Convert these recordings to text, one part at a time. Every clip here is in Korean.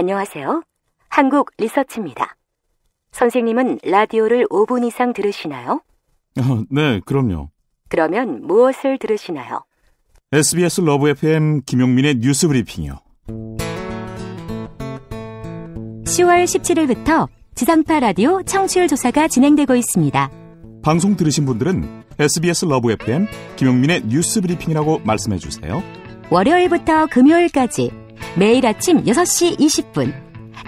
안녕하세요. 한국 리서치입니다. 선생님은 라디오를 5분 이상 들으시나요? 네, 그럼요. 그러면 무엇을 들으시나요? SBS 러브 FM 김용민의 뉴스 브리핑이요. 10월 17일부터 지상파 라디오 청취율 조사가 진행되고 있습니다. 방송 들으신 분들은 SBS 러브 FM 김용민의 뉴스 브리핑이라고 말씀해 주세요. 월요일부터 금요일까지 매일 아침 6시 20분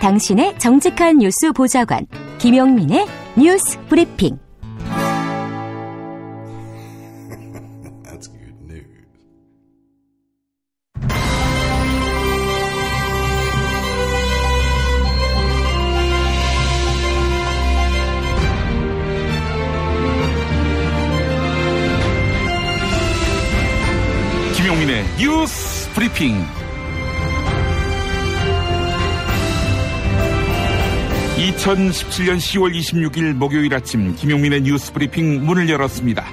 당신의 정직한 뉴스 보좌관 김용민의 뉴스 브리핑. That's good news. 김용민의 뉴스 브리핑. 2017년 10월 26일 목요일 아침 김용민의 뉴스 브리핑 문을 열었습니다.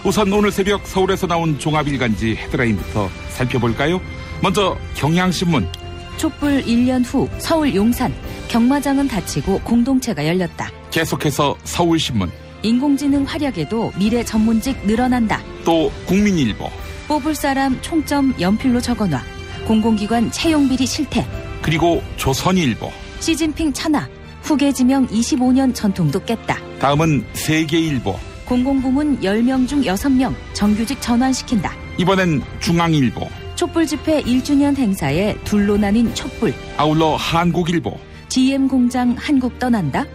우선 오늘 새벽 서울에서 나온 종합일간지 헤드라인부터 살펴볼까요? 먼저 경향신문. 촛불 1년 후 서울 용산 경마장은 닫히고 공동체가 열렸다. 계속해서 서울신문. 인공지능 활약에도 미래 전문직 늘어난다. 또 국민일보. 뽑을 사람 총점 연필로 적어놔. 공공기관 채용비리 실태. 그리고 조선일보. 시진핑 천하. 후계 지명 25년 전통도 깼다. 다음은 세계일보. 공공부문 10명 중 6명 정규직 전환시킨다. 이번엔 중앙일보. 촛불 집회 1주년 행사에 둘로 나뉜 촛불. 아울러 한국일보. GM 공장 한국 떠난다.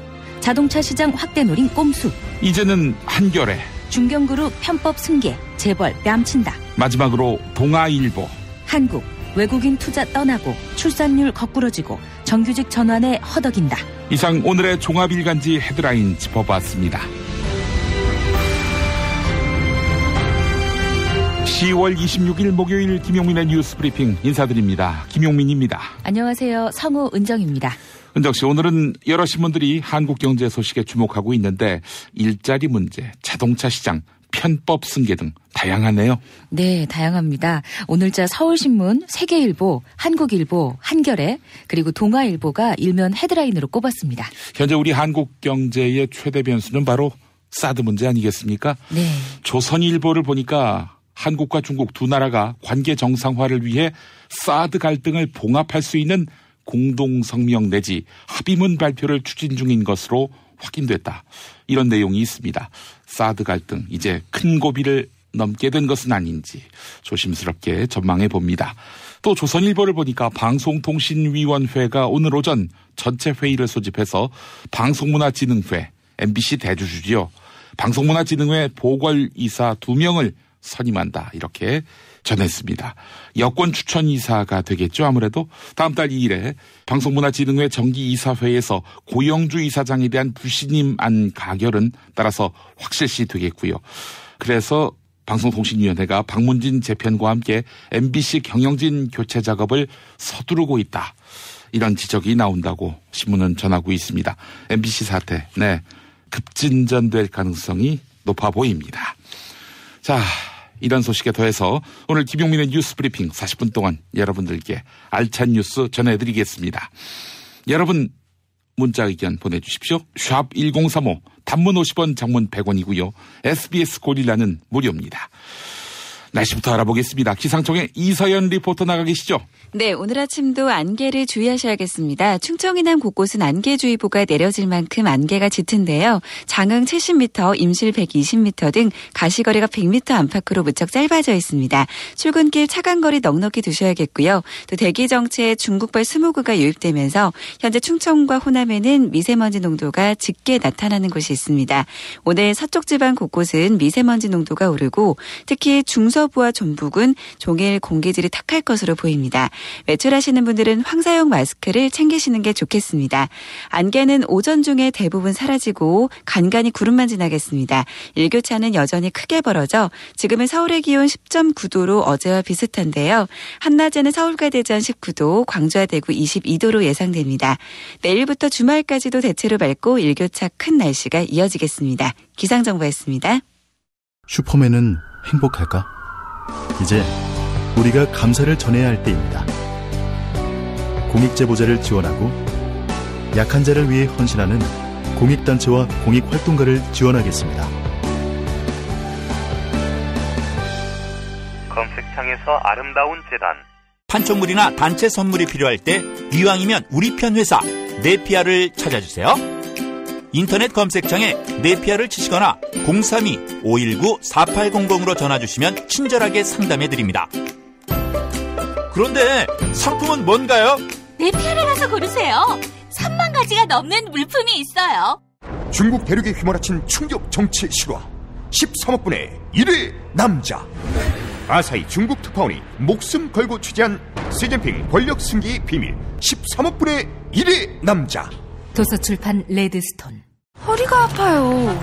자동차 시장 확대 노린 꼼수. 이제는 한겨레. 중견그룹 편법 승계. 재벌 뺨친다. 마지막으로 동아일보. 한국 외국인 투자 떠나고 출산율 거꾸러지고 정규직 전환에 허덕인다. 이상 오늘의 종합일간지 헤드라인 짚어봤습니다. 10월 26일 목요일 김용민의 뉴스 브리핑 인사드립니다. 김용민입니다. 안녕하세요. 성우 은정입니다. 은정씨, 오늘은 여러 신문들이 한국 경제 소식에 주목하고 있는데 일자리 문제, 자동차 시장, 편법 승계 등 다양하네요. 네, 다양합니다. 오늘자 서울신문, 세계일보, 한국일보, 한겨레 그리고 동아일보가 일면 헤드라인으로 꼽았습니다. 현재 우리 한국 경제의 최대 변수는 바로 사드 문제 아니겠습니까? 네. 조선일보를 보니까 한국과 중국 두 나라가 관계 정상화를 위해 사드 갈등을 봉합할 수 있는 공동성명 내지 합의문 발표를 추진 중인 것으로 확인됐다. 이런 내용이 있습니다. 사드 갈등 이제 큰 고비를 넘게 된 것은 아닌지 조심스럽게 전망해 봅니다. 또 조선일보를 보니까 방송통신위원회가 오늘 오전 전체 회의를 소집해서 방송문화진흥회 MBC 대주주지요. 방송문화진흥회 보궐이사 2명을 선임한다 이렇게 전했습니다. 여권 추천이사가 되겠죠. 아무래도 다음 달 2일에 방송문화진흥회 정기이사회에서 고영주 이사장에 대한 부신임안 가결은 따라서 확실시 되겠고요. 그래서 방송통신위원회가 박문진 재편과 함께 MBC 경영진 교체 작업을 서두르고 있다. 이런 지적이 나온다고 신문은 전하고 있습니다. MBC 사태, 급진전될 가능성이 높아 보입니다. 자, 이런 소식에 더해서 오늘 김용민의 뉴스 브리핑 40분 동안 여러분들께 알찬 뉴스 전해드리겠습니다. 여러분 문자 의견 보내주십시오. 샵 1035 단문 50원 장문 100원이고요. SBS 고릴라는 무료입니다. 날씨부터 알아보겠습니다. 기상청의 이서연 리포터 나가 계시죠? 네, 오늘 아침도 안개를 주의하셔야겠습니다. 충청 이남 곳곳은 안개주의보가 내려질 만큼 안개가 짙은데요. 장흥 70m, 임실 120m 등 가시거리가 100m 안팎으로 무척 짧아져 있습니다. 출근길 차간거리 넉넉히 두셔야겠고요. 또 대기정체에 중국발 스모그가 유입되면서 현재 충청과 호남에는 미세먼지 농도가 짙게 나타나는 곳이 있습니다. 오늘 서쪽 지방 곳곳은 미세먼지 농도가 오르고 특히 중서부와 전북은 종일 공기질이 탁할 것으로 보입니다. 외출하시는 분들은 황사용 마스크를 챙기시는 게 좋겠습니다. 안개는 오전 중에 대부분 사라지고 간간히 구름만 지나겠습니다. 일교차는 여전히 크게 벌어져 지금은 서울의 기온 10.9도로 어제와 비슷한데요. 한낮에는 서울과 대전 19도, 광주와 대구 22도로 예상됩니다. 내일부터 주말까지도 대체로 맑고 일교차 큰 날씨가 이어지겠습니다. 기상정보였습니다. 슈퍼맨은 행복할까? 이제 우리가 감사를 전해야 할 때입니다. 공익제보자를 지원하고 약한 자를 위해 헌신하는 공익단체와 공익활동가를 지원하겠습니다. 검색창에서 아름다운 재단. 판촉물이나 단체 선물이 필요할 때 이왕이면 우리 편 회사 네피아를 찾아주세요. 인터넷 검색창에 네피아를 치시거나 032-519-4800으로 전화주시면 친절하게 상담해드립니다. 그런데 상품은 뭔가요? 네피아를 가서 고르세요. 3만 가지가 넘는 물품이 있어요. 중국 대륙에 휘몰아친 충격 정치 실화 13억 분의 1위 남자. 아사히 중국 특파원이 목숨 걸고 취재한 시진핑 권력 승기의 비밀 13억 분의 1위 남자. 도서출판 레드스톤. 허리가 아파요.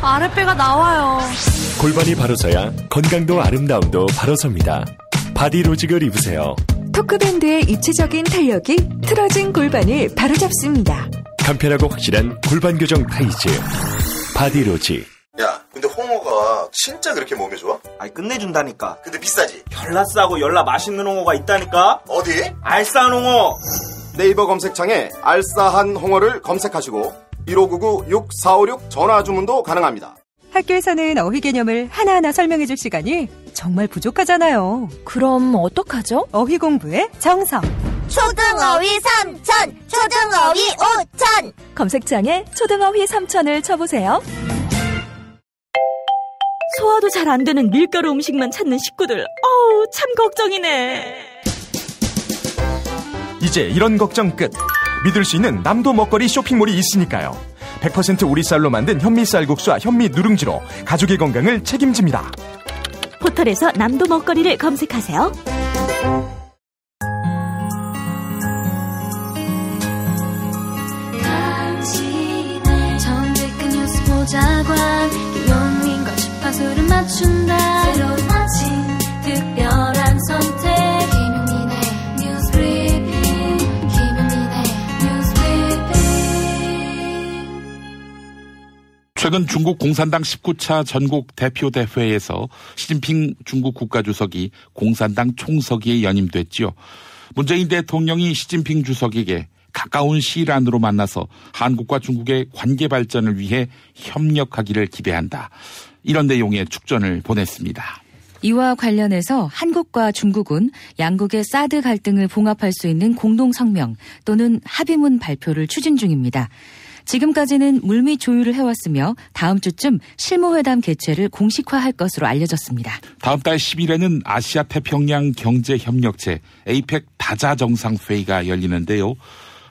아랫배가 나와요. 골반이 바로 서야 건강도 아름다움도 바로 섭니다. 바디로직을 입으세요. 토크밴드의 입체적인 탄력이 틀어진 골반을 바로잡습니다. 간편하고 확실한 골반 교정 타이즈 바디로직. 야, 근데 홍어가 진짜 그렇게 몸에 좋아? 아니 끝내준다니까. 근데 비싸지? 열나 싸고 열나 맛있는 홍어가 있다니까. 어디? 알싸한 홍어. 네이버 검색창에 알싸한 홍어를 검색하시고 1599-6456 전화 주문도 가능합니다. 학교에서는 어휘 개념을 하나하나 설명해줄 시간이 정말 부족하잖아요. 그럼 어떡하죠? 어휘 공부의 정성. 초등어휘 3천, 초등어휘 5천. 검색창에 초등어휘 3천을 쳐보세요. 소화도 잘 안 되는 밀가루 음식만 찾는 식구들. 참 걱정이네. 이제 이런 걱정 끝. 믿을 수 있는 남도 먹거리 쇼핑몰이 있으니까요. 100% 우리 쌀로 만든 현미 쌀국수와 현미 누룽지로 가족의 건강을 책임집니다. 포털에서 남도 먹거리를 검색하세요. 당신의 정직한 뉴스 보자관 김용민과 주파수를 맞춘다. 새로운 아침 특별한 선택 김용민의 뉴스 브리핑. 최근 중국 공산당 19차 전국 대표대회에서 시진핑 중국 국가주석이 공산당 총서기에 연임됐지요. 문재인 대통령이 시진핑 주석에게 가까운 시일 안으로 만나서 한국과 중국의 관계 발전을 위해 협력하기를 기대한다. 이런 내용의 축전을 보냈습니다. 이와 관련해서 한국과 중국은 양국의 사드 갈등을 봉합할 수 있는 공동성명 또는 합의문 발표를 추진 중입니다. 지금까지는 물밑 조율을 해왔으며 다음 주쯤 실무회담 개최를 공식화할 것으로 알려졌습니다. 다음 달 10일에는 아시아 태평양 경제협력체 APEC 다자정상회의가 열리는데요.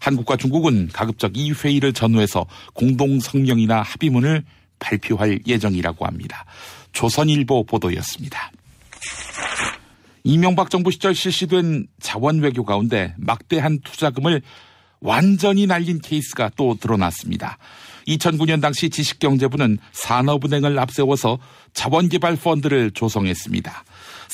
한국과 중국은 가급적 이 회의를 전후해서 공동성명이나 합의문을 발표할 예정이라고 합니다. 조선일보 보도였습니다. 이명박 정부 시절 실시된 자원외교 가운데 막대한 투자금을 완전히 날린 케이스가 또 드러났습니다. 2009년 당시 지식경제부는 산업은행을 앞세워서 자원개발펀드를 조성했습니다.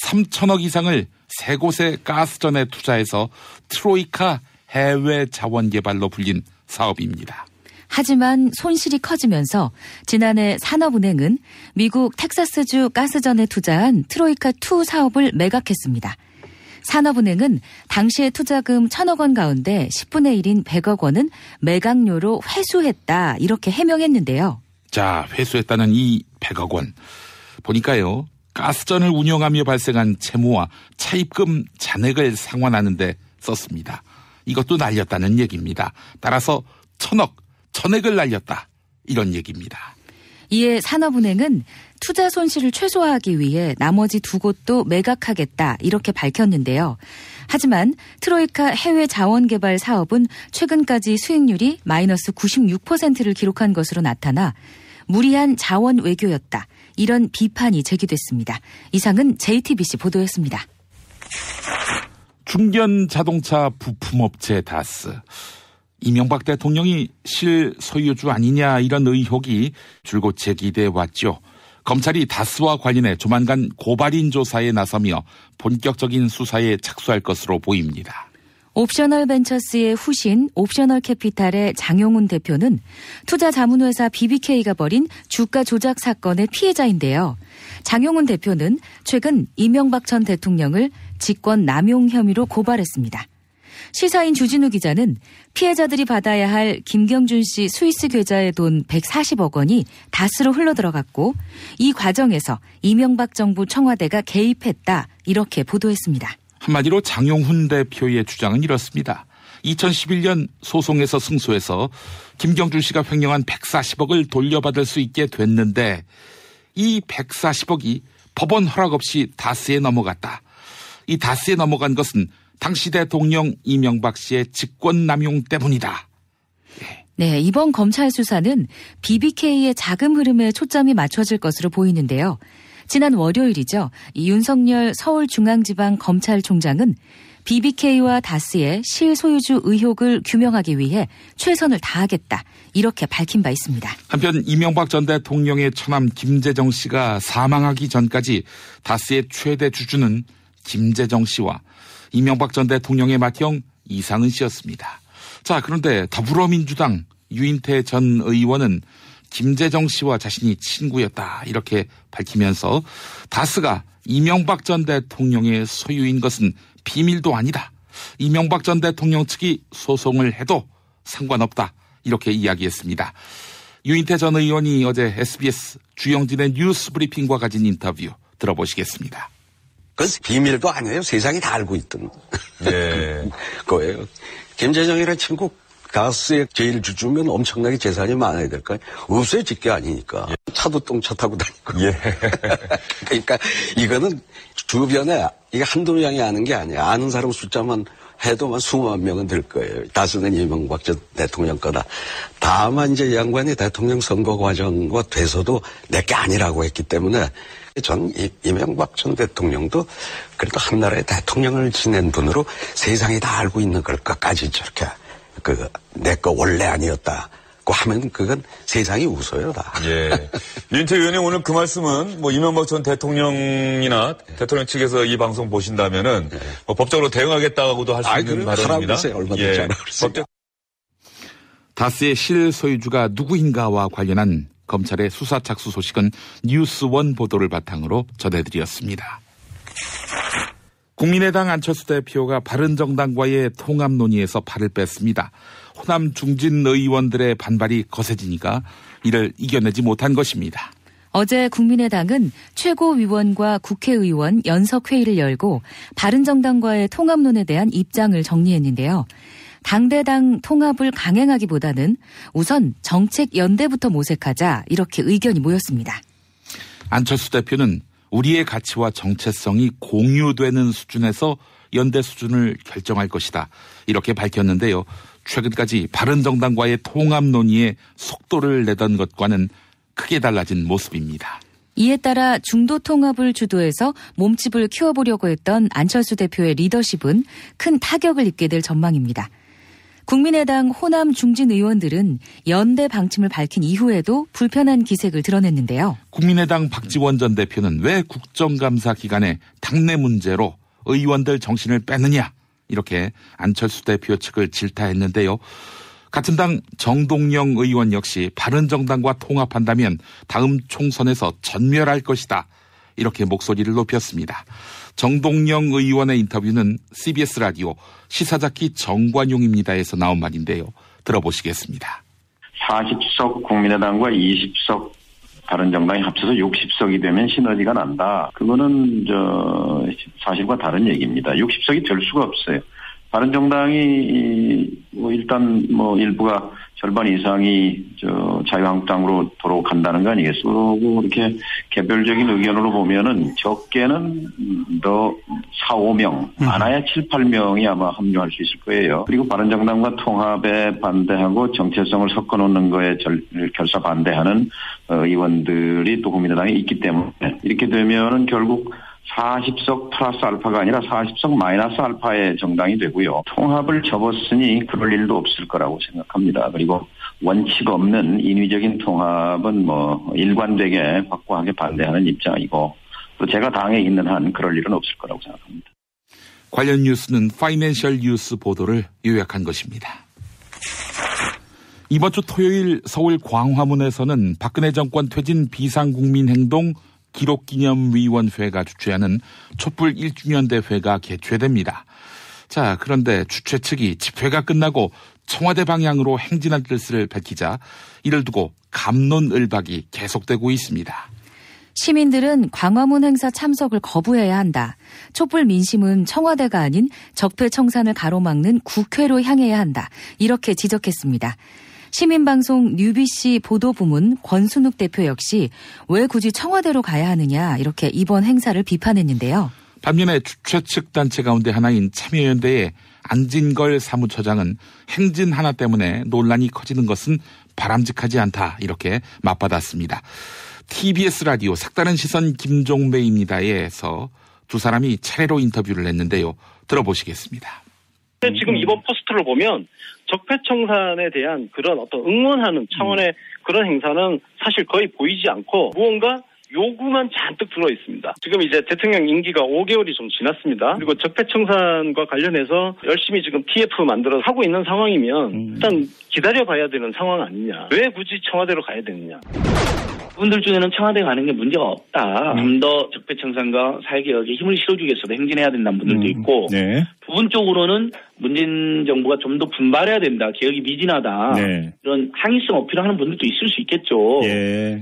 3천억 이상을 세 곳의 가스전에 투자해서 트로이카 해외 자원개발로 불린 사업입니다. 하지만 손실이 커지면서 지난해 산업은행은 미국 텍사스주 가스전에 투자한 트로이카2 사업을 매각했습니다. 산업은행은 당시의 투자금 1,000억 원 가운데 10분의 1인 100억 원은 매각료로 회수했다 이렇게 해명했는데요. 자, 회수했다는 이 100억 원. 보니까요. 가스전을 운영하며 발생한 채무와 차입금 잔액을 상환하는 데 썼습니다. 이것도 날렸다는 얘기입니다. 따라서 1,000억, 전액을 날렸다. 이런 얘기입니다. 이에 산업은행은 투자 손실을 최소화하기 위해 나머지 두 곳도 매각하겠다 이렇게 밝혔는데요. 하지만 트로이카 해외 자원개발 사업은 최근까지 수익률이 마이너스 96%를 기록한 것으로 나타나 무리한 자원 외교였다. 이런 비판이 제기됐습니다. 이상은 JTBC 보도였습니다. 중견 자동차 부품업체 다스. 이명박 대통령이 실소유주 아니냐 이런 의혹이 줄곧 제기돼 왔죠. 검찰이 다스와 관련해 조만간 고발인 조사에 나서며 본격적인 수사에 착수할 것으로 보입니다. 옵셔널 벤처스의 후신 옵셔널 캐피탈의 장용훈 대표는 투자자문회사 BBK가 벌인 주가 조작 사건의 피해자인데요. 장용훈 대표는 최근 이명박 전 대통령을 직권 남용 혐의로 고발했습니다. 시사인 주진우 기자는 피해자들이 받아야 할 김경준 씨 스위스 계좌의 돈 140억 원이 다스로 흘러들어갔고 이 과정에서 이명박 정부 청와대가 개입했다 이렇게 보도했습니다. 한마디로 장용훈 대표의 주장은 이렇습니다. 2011년 소송에서 승소해서 김경준 씨가 횡령한 140억을 돌려받을 수 있게 됐는데 이 140억이 법원 허락 없이 다스에 넘어갔다. 이 다스에 넘어간 것은 당시 대통령 이명박 씨의 직권남용 때문이다. 네, 이번 검찰 수사는 BBK의 자금 흐름에 초점이 맞춰질 것으로 보이는데요. 지난 월요일이죠. 이 윤석열 서울중앙지방검찰총장은 BBK와 다스의 실소유주 의혹을 규명하기 위해 최선을 다하겠다. 이렇게 밝힌 바 있습니다. 한편 이명박 전 대통령의 처남 김재정 씨가 사망하기 전까지 다스의 최대 주주는 김재정 씨와 이명박 전 대통령의 맏형 이상은 씨였습니다. 자, 그런데 더불어민주당 유인태 전 의원은 김재정 씨와 자신이 친구였다 이렇게 밝히면서 다스가 이명박 전 대통령의 소유인 것은 비밀도 아니다. 이명박 전 대통령 측이 소송을 해도 상관없다. 이렇게 이야기했습니다. 유인태 전 의원이 어제 SBS 주영진의 뉴스 브리핑과 가진 인터뷰 들어보시겠습니다. 그건 비밀도 아니에요. 세상이 다 알고 있던 거예요. 김재정이라는 친구 다스의 제일 주주면 엄청나게 재산이 많아야 될 거예요. 없어질 게 아니니까. 차도 똥차 타고 다니고. 그러니까 이거는 주변에 이게 한두 명이 아는 게 아니야. 아는 사람 숫자만 해도만 수만 명은 될 거예요. 다수는 이명박 전 대통령 거다. 다만 이제 양반이 대통령 선거 과정과 돼서도 내게 아니라고 했기 때문에 전 이명박 전 대통령도 그래도 한 나라의 대통령을 지낸 분으로 세상이 다 알고 있는 걸 것까지 저렇게 내 거 원래 아니었다고 하면 그건 세상이 웃어요 다. 예. 유인태 의원님 오늘 그 말씀은 뭐 이명박 전 대통령이나 대통령 측에서 이 방송 보신다면은 뭐 법적으로 대응하겠다고도 할 수 있는 발언입니다. 예. 다스의 실소유주가 누구인가와 관련한 검찰의 수사 착수 소식은 뉴스원 보도를 바탕으로 전해드렸습니다. 국민의당 안철수 대표가 바른정당과의 통합 논의에서 발을 뺐습니다. 호남 중진 의원들의 반발이 거세지니까 이를 이겨내지 못한 것입니다. 어제 국민의당은 최고위원과 국회의원 연석회의를 열고 바른정당과의 통합론에 대한 입장을 정리했는데요. 당대당 통합을 강행하기보다는 우선 정책 연대부터 모색하자 이렇게 의견이 모였습니다. 안철수 대표는 우리의 가치와 정체성이 공유되는 수준에서 연대 수준을 결정할 것이다. 이렇게 밝혔는데요. 최근까지 바른정당과의 통합 논의에 속도를 내던 것과는 크게 달라진 모습입니다. 이에 따라 중도 통합을 주도해서 몸집을 키워보려고 했던 안철수 대표의 리더십은 큰 타격을 입게 될 전망입니다. 국민의당 호남 중진 의원들은 연대 방침을 밝힌 이후에도 불편한 기색을 드러냈는데요. 국민의당 박지원 전 대표는 왜 국정감사 기간에 당내 문제로 의원들 정신을 빼느냐 이렇게 안철수 대표 측을 질타했는데요. 같은 당 정동영 의원 역시 바른정당과 통합한다면 다음 총선에서 전멸할 것이다 이렇게 목소리를 높였습니다. 정동영 의원의 인터뷰는 CBS 라디오 시사자키 정관용입니다에서 나온 말인데요. 들어보시겠습니다. 40석 국민의당과 20석 바른정당이 합쳐서 60석이 되면 시너지가 난다. 그거는 사실과 다른 얘기입니다. 60석이 될 수가 없어요. 바른정당이 일단 일부가 절반 이상이 자유한국당으로 돌아간다는 거 아니겠어요? 그리고 이렇게 개별적인 의견으로 보면은 적게는 더 4, 5명, 많아야 7, 8명이 아마 합류할 수 있을 거예요. 그리고 바른정당과 통합에 반대하고 정체성을 섞어놓는 거에 결사 반대하는 의원들이 또 국민의당에 있기 때문에 이렇게 되면은 결국 40석 플러스 알파가 아니라 40석 마이너스 알파의 정당이 되고요. 통합을 접었으니 그럴 일도 없을 거라고 생각합니다. 그리고 원칙 없는 인위적인 통합은 일관되게 확고하게 반대하는 입장이고 또 제가 당에 있는 한 그럴 일은 없을 거라고 생각합니다. 관련 뉴스는 파이낸셜 뉴스 보도를 요약한 것입니다. 이번 주 토요일 서울 광화문에서는 박근혜 정권 퇴진 비상국민행동 기록기념위원회가 주최하는 촛불 1주년 대회가 개최됩니다. 자, 그런데 주최 측이 집회가 끝나고 청와대 방향으로 행진할 뜻을 밝히자 이를 두고 갑론을박이 계속되고 있습니다. 시민들은 광화문 행사 참석을 거부해야 한다. 촛불 민심은 청와대가 아닌 적폐청산을 가로막는 국회로 향해야 한다. 이렇게 지적했습니다. 시민방송 뉴비씨 보도부문 권순욱 대표 역시 왜 굳이 청와대로 가야 하느냐 이렇게 이번 행사를 비판했는데요. 반면에 주최 측 단체 가운데 하나인 참여연대의 안진걸 사무처장은 행진 하나 때문에 논란이 커지는 것은 바람직하지 않다 이렇게 맞받았습니다. TBS 라디오 색다른 시선 김종배입니다에서 두 사람이 차례로 인터뷰를 했는데요. 들어보시겠습니다. 지금 이번 포스터를 보면 적폐청산에 대한 그런 어떤 응원하는 차원의 그런 행사는 사실 거의 보이지 않고 무언가 요구만 잔뜩 들어 있습니다. 지금 이제 대통령 임기가 5개월이 좀 지났습니다. 그리고 적폐청산과 관련해서 열심히 지금 TF 만들어서 하고 있는 상황이면 일단 기다려봐야 되는 상황 아니냐. 왜 굳이 청와대로 가야 되느냐. 그분들 중에는 청와대 가는 게 문제가 없다. 좀 더 적폐청산과 사회개혁에 힘을 실어주기 위해서도 행진해야 된다는 분들도 있고 부분적으로는 문재인 정부가 좀 더 분발해야 된다. 개혁이 미진하다. 이런 항의성 어필을 하는 분들도 있을 수 있겠죠.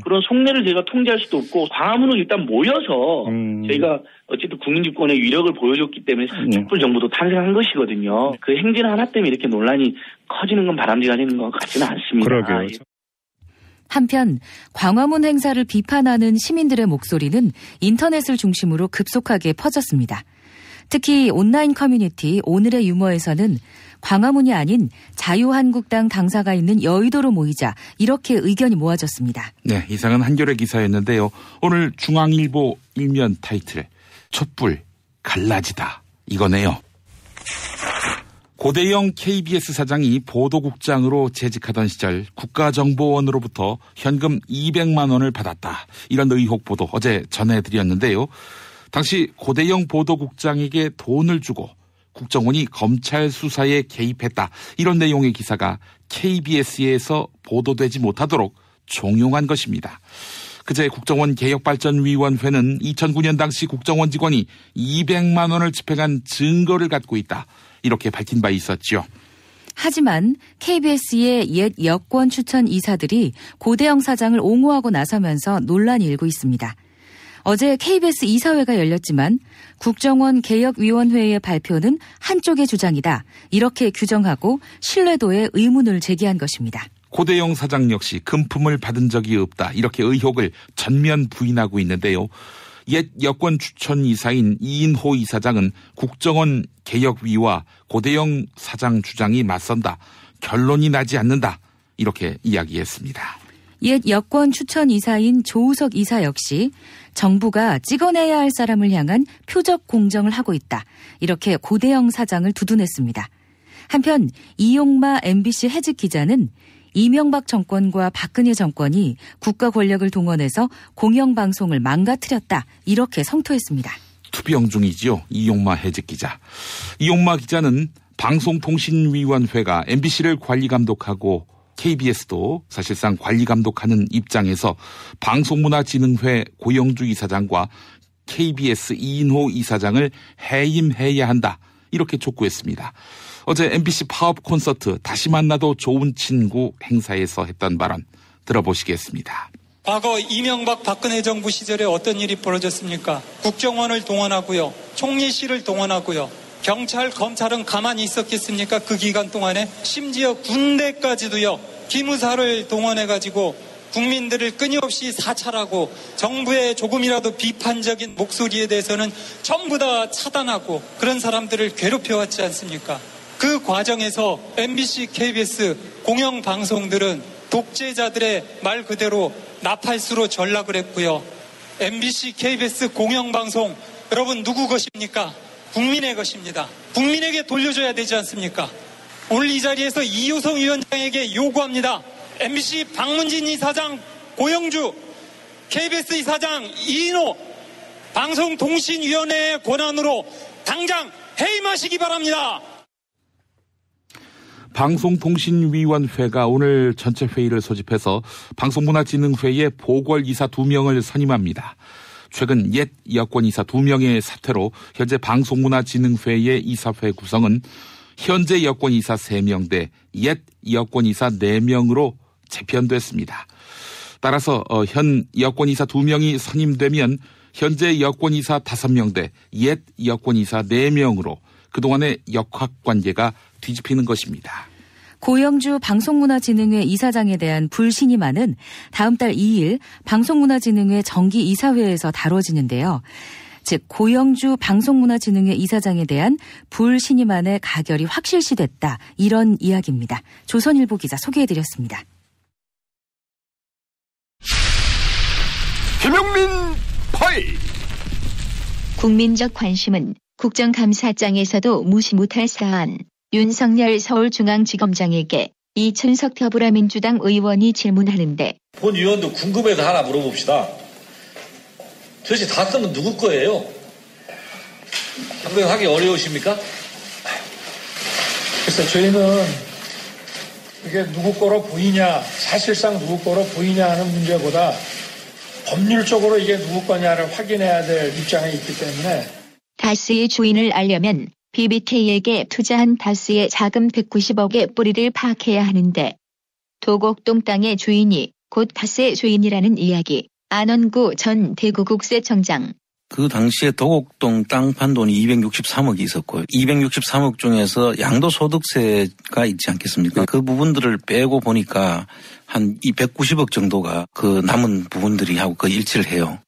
그런 속내를 저희가 통제할 수도 없고 광화문을 일단 모여서 저희가 어쨌든 국민주권의 위력을 보여줬기 때문에 촛불 정부도 탄생한 것이거든요. 그 행진 하나 때문에 이렇게 논란이 커지는 건 바람직하지는 것 같지는 않습니다. 그러게요. 한편 광화문 행사를 비판하는 시민들의 목소리는 인터넷을 중심으로 급속하게 퍼졌습니다. 특히 온라인 커뮤니티 오늘의 유머에서는 광화문이 아닌 자유한국당 당사가 있는 여의도로 모이자 이렇게 의견이 모아졌습니다. 네, 이상은 한겨레 기사였는데요. 오늘 중앙일보 일면 타이틀 촛불 갈라지다 이거네요. 고대영 KBS 사장이 보도국장으로 재직하던 시절 국가정보원으로부터 현금 200만 원을 받았다. 이런 의혹 보도 어제 전해드렸는데요. 당시 고대영 보도국장에게 돈을 주고 국정원이 검찰 수사에 개입했다. 이런 내용의 기사가 KBS에서 보도되지 못하도록 종용한 것입니다. 그제 국정원 개혁발전위원회는 2009년 당시 국정원 직원이 200만 원을 집행한 증거를 갖고 있다. 이렇게 밝힌 바 있었죠. 하지만 KBS의 옛 여권 추천 이사들이 고대영 사장을 옹호하고 나서면서 논란이 일고 있습니다. 어제 KBS 이사회가 열렸지만 국정원 개혁위원회의 발표는 한쪽의 주장이다. 이렇게 규정하고 신뢰도에 의문을 제기한 것입니다. 고대영 사장 역시 금품을 받은 적이 없다. 이렇게 의혹을 전면 부인하고 있는데요. 옛 여권 추천 이사인 이인호 이사장은 국정원 개혁위와 고대영 사장 주장이 맞선다. 결론이 나지 않는다. 이렇게 이야기했습니다. 옛 여권 추천 이사인 조우석 이사 역시 정부가 찍어내야 할 사람을 향한 표적 공정을 하고 있다. 이렇게 고대영 사장을 두둔했습니다. 한편 이용마 MBC 해직 기자는 이명박 정권과 박근혜 정권이 국가 권력을 동원해서 공영방송을 망가뜨렸다. 이렇게 성토했습니다. 투병 중이지요. 이용마 해직 기자. 이용마 기자는 방송통신위원회가 MBC를 관리감독하고 KBS도 사실상 관리감독하는 입장에서 방송문화진흥회 고영주 이사장과 KBS 이인호 이사장을 해임해야 한다. 이렇게 촉구했습니다. 어제 MBC 파업 콘서트 다시 만나도 좋은 친구 행사에서 했던 발언 들어보시겠습니다. 과거 이명박 박근혜 정부 시절에 어떤 일이 벌어졌습니까? 국정원을 동원하고요. 총리실을 동원하고요. 경찰, 검찰은 가만히 있었겠습니까? 그 기간 동안에 심지어 군대까지도요. 기무사를 동원해가지고 국민들을 끊임없이 사찰하고 정부의 조금이라도 비판적인 목소리에 대해서는 전부 다 차단하고 그런 사람들을 괴롭혀왔지 않습니까? 그 과정에서 MBC, KBS 공영방송들은 독재자들의 말 그대로 나팔수로 전락을 했고요. MBC, KBS 공영방송 여러분 누구 것입니까? 국민의 것입니다. 국민에게 돌려줘야 되지 않습니까? 오늘 이 자리에서 이효성 위원장에게 요구합니다. MBC 박문진 이사장 고영주, KBS 이사장 이인호 방송통신위원회의 권한으로 당장 해임하시기 바랍니다. 방송통신위원회가 오늘 전체 회의를 소집해서 방송문화진흥회의 보궐이사 2명을 선임합니다. 최근 옛 여권이사 2명의 사퇴로 현재 방송문화진흥회의 이사회 구성은 현재 여권이사 3명 대 옛 여권이사 4명으로 재편됐습니다. 따라서 현 여권이사 2명이 선임되면 현재 여권이사 5명 대 옛 여권이사 4명으로 그동안의 역학관계가 뒤집히는 것입니다. 고영주 방송문화진흥회 이사장에 대한 불신임안은 다음 달 2일 방송문화진흥회 정기이사회에서 다뤄지는데요. 즉 고영주 방송문화진흥회 이사장에 대한 불신임안의 가결이 확실시됐다. 이런 이야기입니다. 조선일보 기자 소개해드렸습니다. 김용민 파일. 국민적 관심은 국정감사장에서도 무시 못할 사안. 윤석열 서울중앙지검장에게 이춘석 더불어민주당 의원이 질문하는데 본 의원도 궁금해서 하나 물어봅시다. 도대체 다툼은 누구 거예요? 항변하기 어려우십니까? 글쎄 저희는 이게 누구 거로 보이냐, 사실상 누구 거로 보이냐 하는 문제보다 법률적으로 이게 누구 거냐를 확인해야 될 입장에 있기 때문에 다스의 주인을 알려면 BBK에게 투자한 다스의 자금 190억의 뿌리를 파악해야 하는데 도곡동 땅의 주인이 곧 다스의 주인이라는 이야기. 안원구 전 대구국세청장. 그 당시에 도곡동 땅 판 돈이 263억이 있었고요. 263억 중에서 양도소득세가 있지 않겠습니까? 그 부분들을 빼고 보니까 한 190억 정도가 그 남은 부분들이 하고 그 일치를 해요.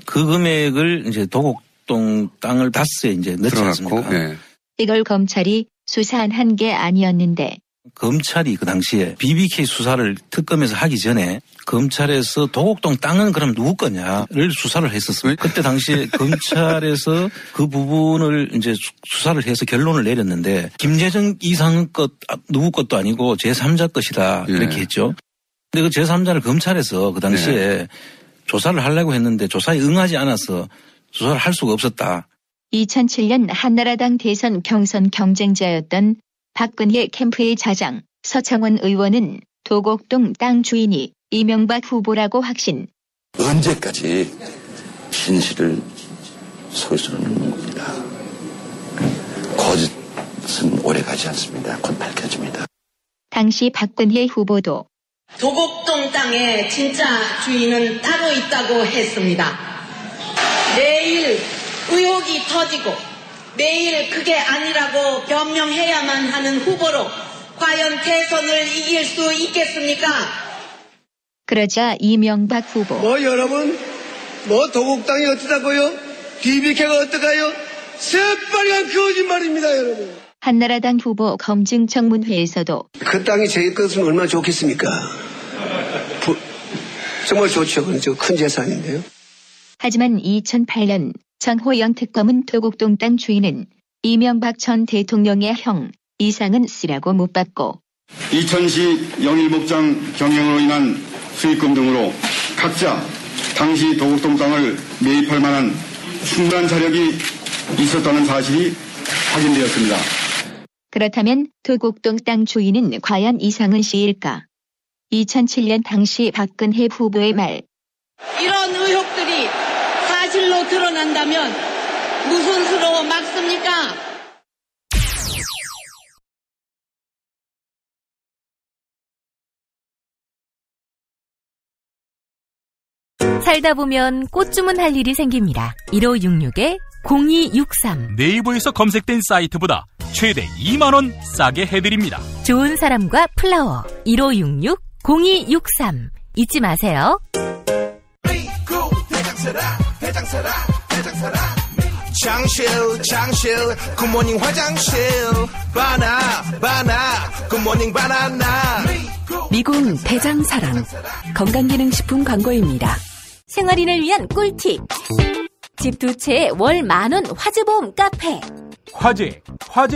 그 금액을 이제 도곡동 땅을 다스에 이제 넣지 않습니까? 네. 이걸 검찰이 수사한 게 아니었는데. 검찰이 그 당시에 BBK 수사를 특검에서 하기 전에 검찰에서 도곡동 땅은 그럼 누구 거냐를 수사를 했었어요. 그때 당시에 검찰에서 그 부분을 이제 수사를 해서 결론을 내렸는데 김재정 이상 것 누구 것도 아니고 제3자 것이다 이렇게 했죠. 근데 그 제3자를 검찰에서 그 당시에 조사를 하려고 했는데 조사에 응하지 않아서 조사를 할 수가 없었다. 2007년 한나라당 대선 경선 경쟁자였던 박근혜 캠프의 자장 서청원 의원은 도곡동 땅 주인이 이명박 후보라고 확신. 언제까지 진실을 소유하는 겁니다. 거짓은 오래가지 않습니다. 곧 밝혀집니다. 당시 박근혜 후보도 도곡동 땅의 진짜 주인은 따로 있다고 했습니다. 내일 의혹이 터지고 매일 그게 아니라고 변명해야만 하는 후보로 과연 대선을 이길 수 있겠습니까? 그러자 이명박 후보. 여러분, 도곡땅이 어떠다고요? BBK가 어떡해요? 새빨간 거짓말입니다, 여러분. 한나라당 후보 검증청문회에서도 그 땅이 제 것은 얼마나 좋겠습니까? 정말 좋죠. 그건 큰 재산인데요. 하지만 2008년 정호영 특검은 도곡동 땅 주인은 이명박 전 대통령의 형 이상은 씨라고 못 받고 2000시 영일목장 경영으로 인한 수익금 등으로 각자 당시 도곡동 땅을 매입할 만한 충분한 자력이 있었다는 사실이 확인되었습니다. 그렇다면 도곡동 땅 주인은 과연 이상은 씨일까? 2007년 당시 박근혜 후보의 말. 이런 의혹들이 사실로 드러난다면 무슨 수로 막습니까? 살다 보면 꽃 주문할 일이 생깁니다. 1566-0263 네이버에서 검색된 사이트보다 최대 2만 원 싸게 해드립니다. 좋은 사람과 플라워 1566-0263 잊지 마세요. 장실 굿모닝 화장실 바나 굿모닝 바나나 미궁 대장사랑 건강기능식품 광고입니다. 생활인을 위한 꿀팁. 집 두 채에 월 10,000원 화재보험 카페. 화재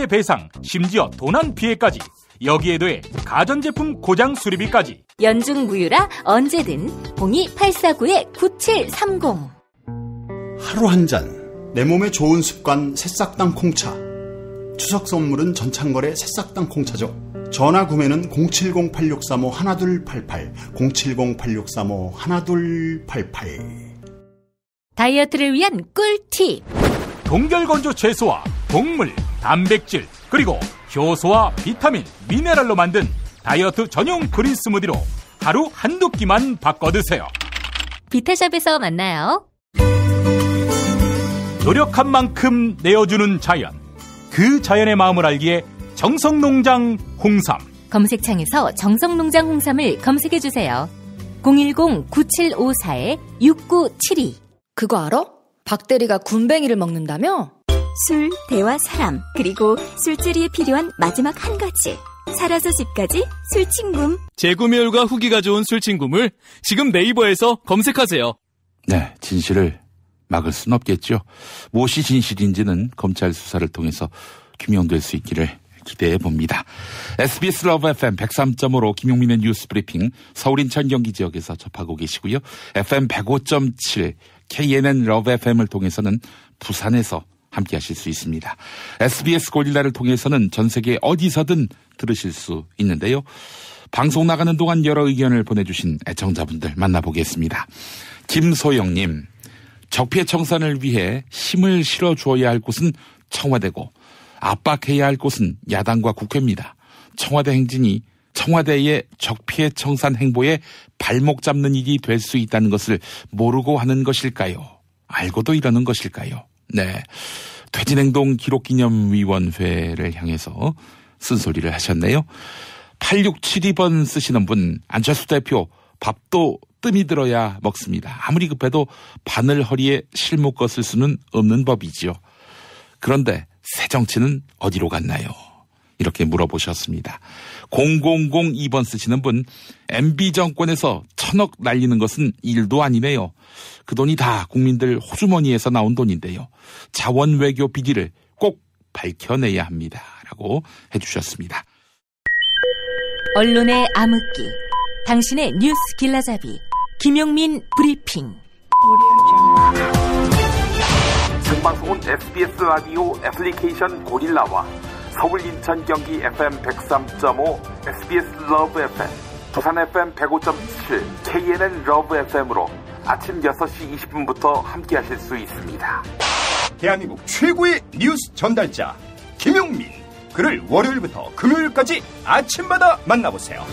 배상, 심지어 도난 피해까지. 여기에 더해 가전제품 고장 수리비까지. 연중 무휴라 언제든 02849-9730. 하루 한 잔, 내 몸에 좋은 습관 새싹당 콩차. 추석 선물은 전창걸의 새싹당 콩차죠. 전화 구매는 070-8635-1288, 070-8635-1288. 다이어트를 위한 꿀팁. 동결건조 채소와 곡물, 단백질, 그리고 효소와 비타민, 미네랄로 만든 다이어트 전용 그린 스무디로 하루 한두 끼만 바꿔 드세요. 비타샵에서 만나요. 노력한 만큼 내어주는 자연. 그 자연의 마음을 알기에 정성농장 홍삼. 검색창에서 정성농장 홍삼을 검색해주세요. 010-9754-6972. 그거 알아? 박대리가 군뱅이를 먹는다며? 술, 대화, 사람, 그리고 술자리에 필요한 마지막 한 가지. 살아서 집까지 술친굼. 재구매율과 후기가 좋은 술친굼을 지금 네이버에서 검색하세요. 네, 진실을 막을 순 없겠죠. 무엇이 진실인지는 검찰 수사를 통해서 규명될 수 있기를 기대해 봅니다. SBS 러브 FM 103.5로 김용민의 뉴스 브리핑 서울 인천 경기 지역에서 접하고 계시고요. FM 105.7 KNN 러브 FM을 통해서는 부산에서 함께 하실 수 있습니다. SBS 고릴라를 통해서는 전 세계 어디서든 들으실 수 있는데요. 방송 나가는 동안 여러 의견을 보내주신 애청자분들 만나보겠습니다. 김소영님, 적폐 청산을 위해 힘을 실어주어야 할 곳은 청와대고 압박해야 할 곳은 야당과 국회입니다. 청와대 행진이 청와대의 적폐 청산 행보에 발목 잡는 일이 될 수 있다는 것을 모르고 하는 것일까요? 알고도 이러는 것일까요? 네, 퇴진행동 기록기념위원회를 향해서 쓴소리를 하셨네요. 8672번 쓰시는 분, 안철수 대표 밥도 뜸이 들어야 먹습니다. 아무리 급해도 바늘 허리에 실 묶어 쓸 수는 없는 법이지요. 그런데 새 정치는 어디로 갔나요? 이렇게 물어보셨습니다. 0002번 쓰시는 분, MB 정권에서 1000억 날리는 것은 일도 아니네요. 그 돈이 다 국민들 호주머니에서 나온 돈인데요. 자원 외교 비리를 꼭 밝혀내야 합니다. 라고 해주셨습니다. 언론의 암흑기, 당신의 뉴스 길라잡이, 김용민 브리핑. 생방송은 SBS 라디오 애플리케이션 고릴라와 서울 인천 경기 FM 103.5 SBS 러브 FM, 부산 FM 105.7 KNN 러브 FM으로 아침 6시 20분부터 함께 하실 수 있습니다. 대한민국 최고의 뉴스 전달자 김용민, 그를 월요일부터 금요일까지 아침마다 만나보세요.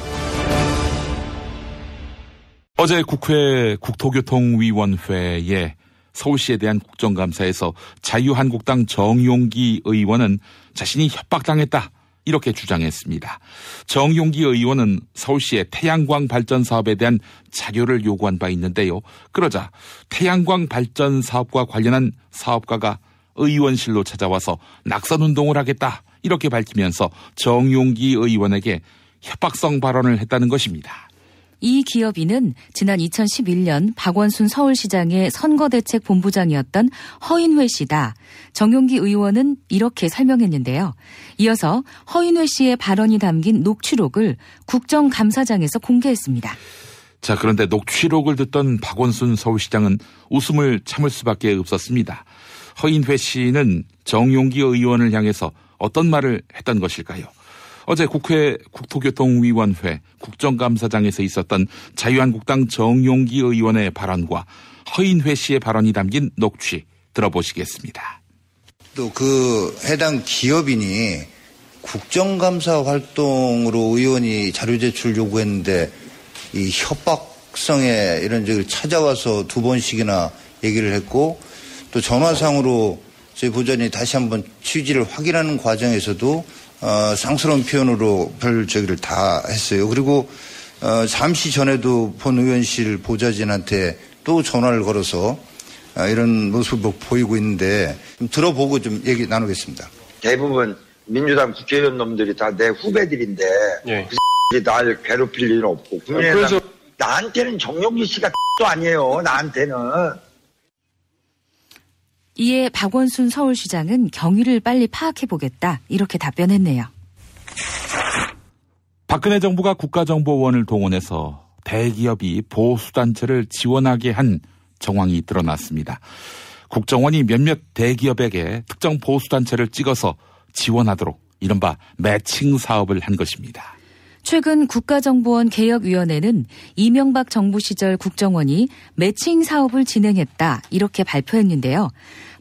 어제 국회 국토교통위원회에 서울시에 대한 국정감사에서 자유한국당 정용기 의원은 자신이 협박당했다, 이렇게 주장했습니다. 정용기 의원은 서울시의 태양광 발전 사업에 대한 자료를 요구한 바 있는데요. 그러자 태양광 발전 사업과 관련한 사업가가 의원실로 찾아와서 낙선운동을 하겠다, 이렇게 밝히면서 정용기 의원에게 협박성 발언을 했다는 것입니다. 이 기업인은 지난 2011년 박원순 서울시장의 선거대책본부장이었던 허인회 씨다. 정용기 의원은 이렇게 설명했는데요. 이어서 허인회 씨의 발언이 담긴 녹취록을 국정감사장에서 공개했습니다. 자, 그런데 녹취록을 듣던 박원순 서울시장은 웃음을 참을 수밖에 없었습니다. 허인회 씨는 정용기 의원을 향해서 어떤 말을 했던 것일까요? 어제 국회 국토교통위원회 국정감사장에서 있었던 자유한국당 정용기 의원의 발언과 허인회 씨의 발언이 담긴 녹취 들어보시겠습니다. 또 그 해당 기업인이 국정감사 활동으로 의원이 자료 제출 요구했는데 이 협박성의 이런 적을 찾아와서 2번씩이나 얘기를 했고, 또 전화상으로 저희 보좌관이 다시 한번 취지를 확인하는 과정에서도 쌍스러운 표현으로 별 저기를 다 했어요. 그리고 잠시 전에도 본 의원실 보좌진한테 또 전화를 걸어서 이런 모습을 보이고 있는데, 좀 들어보고 좀 얘기 나누겠습니다. 대부분 민주당 국회의원 놈들이 다 내 후배들인데 예. 그 날 괴롭힐 일은 없고, 그래서 나한테는 정용기 씨가 도 아니에요. 나한테는. 이에 박원순 서울시장은 경위를 빨리 파악해보겠다, 이렇게 답변했네요. 박근혜 정부가 국가정보원을 동원해서 대기업이 보수단체를 지원하게 한 정황이 드러났습니다. 국정원이 몇몇 대기업에게 특정 보수단체를 찍어서 지원하도록 이른바 매칭 사업을 한 것입니다. 최근 국가정보원 개혁위원회는 이명박 정부 시절 국정원이 매칭 사업을 진행했다 이렇게 발표했는데요.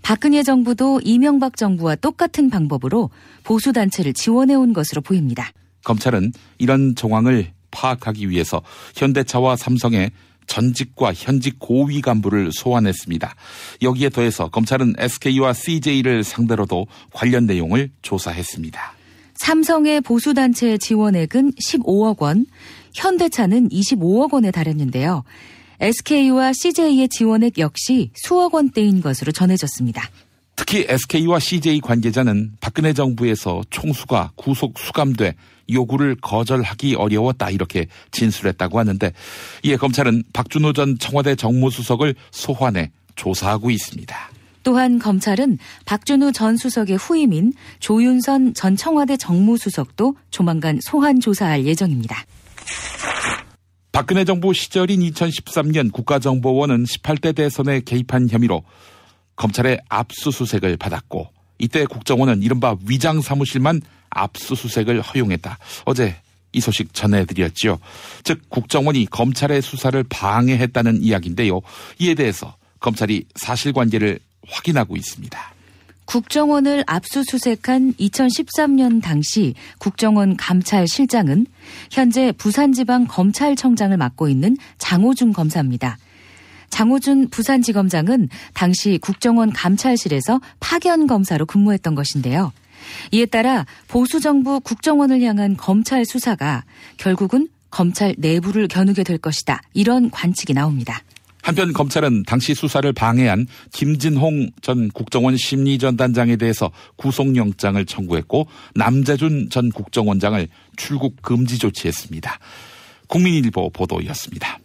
박근혜 정부도 이명박 정부와 똑같은 방법으로 보수단체를 지원해온 것으로 보입니다. 검찰은 이런 정황을 파악하기 위해서 현대차와 삼성의 전직과 현직 고위 간부를 소환했습니다. 여기에 더해서 검찰은 SK와 CJ를 상대로도 관련 내용을 조사했습니다. 삼성의 보수단체 지원액은 15억 원, 현대차는 25억 원에 달했는데요. SK와 CJ의 지원액 역시 수억 원대인 것으로 전해졌습니다. 특히 SK와 CJ 관계자는 박근혜 정부에서 총수가 구속 수감돼 요구를 거절하기 어려웠다 이렇게 진술했다고 하는데 이에 검찰은 박준우 전 청와대 정무수석을 소환해 조사하고 있습니다. 또한 검찰은 박준우 전 수석의 후임인 조윤선 전 청와대 정무수석도 조만간 소환 조사할 예정입니다. 박근혜 정부 시절인 2013년 국가정보원은 18대 대선에 개입한 혐의로 검찰의 압수수색을 받았고 이때 국정원은 이른바 위장사무실만 압수수색을 허용했다. 어제 이 소식 전해드렸죠. 즉 국정원이 검찰의 수사를 방해했다는 이야기인데요. 이에 대해서 검찰이 사실관계를 확인하고 있습니다. 국정원을 압수수색한 2013년 당시 국정원 감찰실장은 현재 부산지방검찰청장을 맡고 있는 장호준 검사입니다. 장호준 부산지검장은 당시 국정원 감찰실에서 파견검사로 근무했던 것인데요. 이에 따라 보수정부 국정원을 향한 검찰 수사가 결국은 검찰 내부를 겨누게 될 것이다. 이런 관측이 나옵니다. 한편 검찰은 당시 수사를 방해한 김진홍 전 국정원 심리전단장에 대해서 구속영장을 청구했고 남재준 전 국정원장을 출국 금지 조치했습니다. 국민일보 보도였습니다.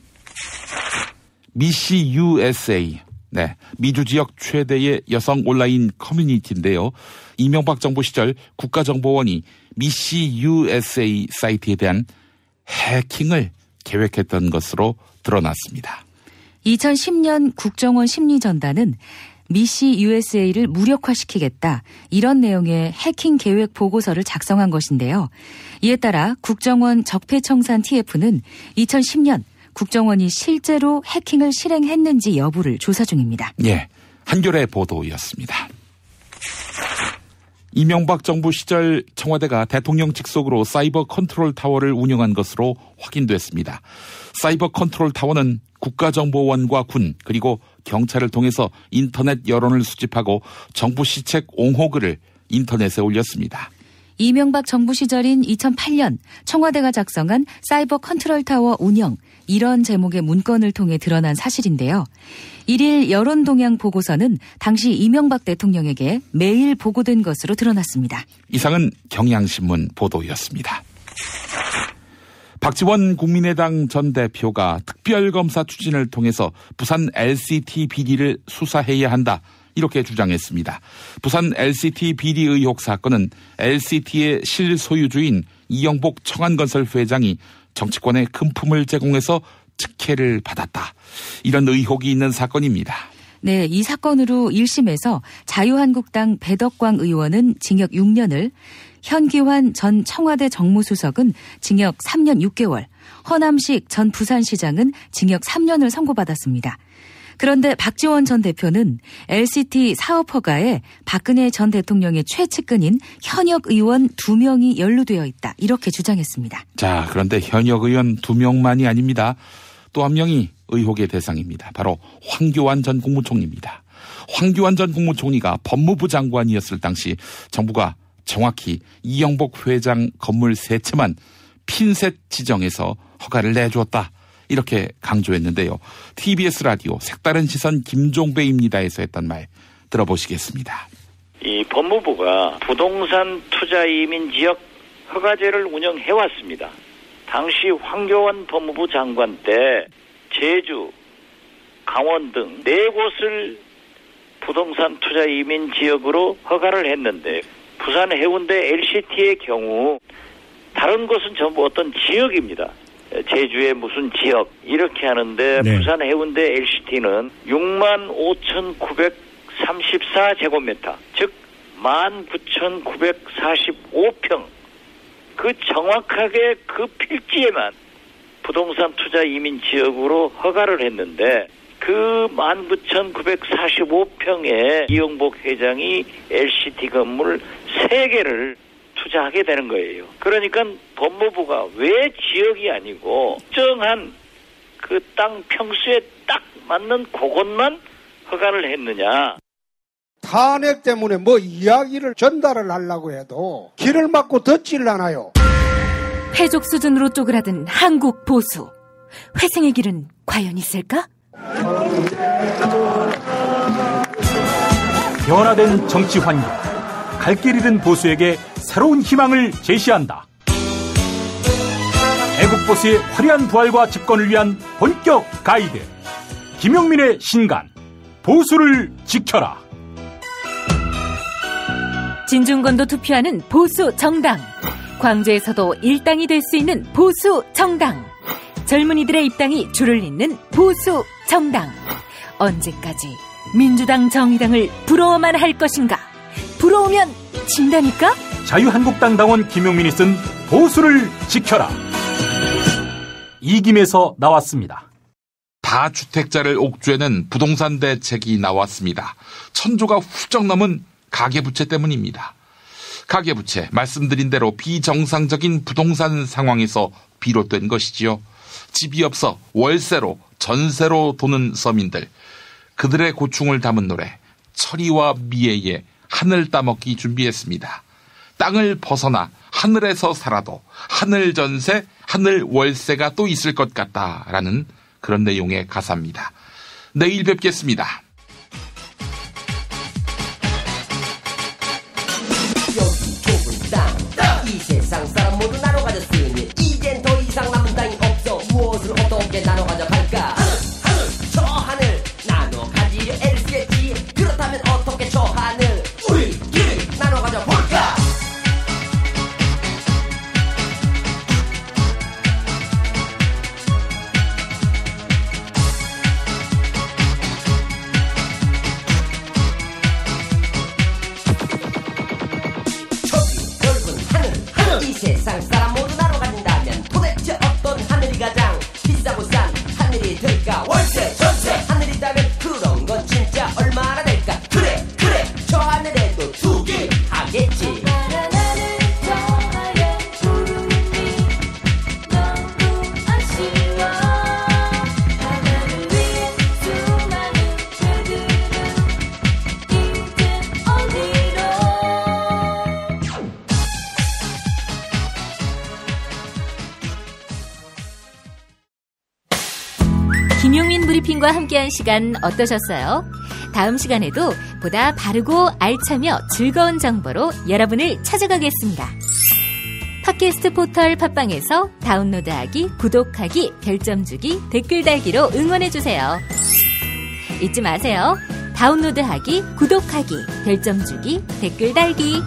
미시 USA, 미주 지역 최대의 여성 온라인 커뮤니티인데요. 이명박 정부 시절 국가정보원이 미시 USA 사이트에 대한 해킹을 계획했던 것으로 드러났습니다. 2010년 국정원 심리전단은 미시 USA를 무력화시키겠다 이런 내용의 해킹 계획 보고서를 작성한 것인데요. 이에 따라 국정원 적폐청산 TF는 2010년 국정원이 실제로 해킹을 실행했는지 여부를 조사 중입니다. 예, 한겨레 보도였습니다. 이명박 정부 시절 청와대가 대통령 직속으로 사이버 컨트롤 타워를 운영한 것으로 확인됐습니다. 사이버 컨트롤 타워는 국가정보원과 군 그리고 경찰을 통해서 인터넷 여론을 수집하고 정부 시책 옹호글을 인터넷에 올렸습니다. 이명박 정부 시절인 2008년 청와대가 작성한 사이버 컨트롤 타워 운영 이런 제목의 문건을 통해 드러난 사실인데요. 1일 여론동향 보고서는 당시 이명박 대통령에게 매일 보고된 것으로 드러났습니다. 이상은 경향신문 보도였습니다. 박지원 국민의당 전 대표가 특별검사 추진을 통해서 부산 LCT 비리를 수사해야 한다. 이렇게 주장했습니다. 부산 LCT 비리 의혹 사건은 LCT의 실소유주인 이영복 청안건설 회장이 정치권에 금품을 제공해서 특혜를 받았다. 이런 의혹이 있는 사건입니다. 네, 이 사건으로 1심에서 자유한국당 배덕광 의원은 징역 6년을, 현기환 전 청와대 정무수석은 징역 3년 6개월, 허남식 전 부산시장은 징역 3년을 선고받았습니다. 그런데 박지원 전 대표는 LCT 사업 허가에 박근혜 전 대통령의 최측근인 현역 의원 2명이 연루되어 있다. 이렇게 주장했습니다. 자, 그런데 현역 의원 2명만이 아닙니다. 또 한 명이 의혹의 대상입니다. 바로 황교안 전 국무총리입니다. 황교안 전 국무총리가 법무부 장관이었을 당시 정부가 정확히 이영복 회장 건물 3채만 핀셋 지정해서 허가를 내주었다. 이렇게 강조했는데요. TBS 라디오 색다른 시선 김종배입니다에서 했던 말 들어보시겠습니다. 이 법무부가 부동산 투자 이민 지역 허가제를 운영해왔습니다. 당시 황교안 법무부 장관 때 제주, 강원 등 4곳을 부동산 투자 이민 지역으로 허가를 했는데 부산 해운대 LCT의 경우 다른 곳은 전부 어떤 지역입니다. 제주의 무슨 지역 이렇게 하는데 네. 부산 해운대 LCT는 65,934제곱미터 즉 19,945평 그 정확하게 그 필지에만 부동산 투자 이민 지역으로 허가를 했는데 그 19,945평에 이용복 회장이 LCT 건물 3개를 투자하게 되는 거예요. 그러니까 법무부가 왜 지역이 아니고 특정한 그 땅 평수에 딱 맞는 그것만 허가를 했느냐. 탄핵 때문에 뭐 이야기를 전달을 하려고 해도 귀를 막고 듣질 않아요. 회족 수준으로 쪼그라든 한국 보수. 회생의 길은 과연 있을까? 변화된 정치 환경, 갈 길 잃은 보수에게 새로운 희망을 제시한다. 애국보수의 화려한 부활과 집권을 위한 본격 가이드, 김용민의 신간, 보수를 지켜라. 진중권도 투표하는 보수 정당, 광주에서도 일당이 될 수 있는 보수 정당, 젊은이들의 입당이 줄을 잇는 보수 정당. 언제까지 민주당 정의당을 부러워만 할 것인가? 부러우면 진다니까? 자유한국당 당원 김용민이 쓴 보수를 지켜라. 이김에서 나왔습니다. 다주택자를 옥죄는 부동산 대책이 나왔습니다. 1,000조가 훌쩍 넘은 가계부채 때문입니다. 가계부채, 말씀드린 대로 비정상적인 부동산 상황에서 비롯된 것이지요. 집이 없어 월세로, 전세로 도는 서민들, 그들의 고충을 담은 노래 철이와 미애의 하늘 따먹기 준비했습니다. 땅을 벗어나 하늘에서 살아도 하늘 전세, 하늘 월세가 또 있을 것 같다라는 그런 내용의 가사입니다. 내일 뵙겠습니다. 여기 좁은 땅, 이 세상 사람 모두 나눠 가졌으니 이젠 더 이상 남은 땅이 없어. 무엇을 어떻게 나눠 가져갈까? 하늘, 저 하늘 나눠 가지려 애를 쓰겠지. 그렇다면 어떻게 저 하늘 우리끼리 나눠 가져볼까? 이 세상 사람 모두 나눠 가진다면 도대체 어떤 하늘이 가장 비싸고 싼 하늘이 될까? 월세, 전세 하늘이다면 그런 건 진짜 얼마나 될까? 그래 저 하늘에도 투기 하겠지. 김용민 브리핑과 함께한 시간 어떠셨어요? 다음 시간에도 보다 바르고 알차며 즐거운 정보로 여러분을 찾아가겠습니다. 팟캐스트 포털 팟빵에서 다운로드하기, 구독하기, 별점 주기, 댓글 달기로 응원해주세요. 잊지 마세요. 다운로드하기, 구독하기, 별점 주기, 댓글 달기.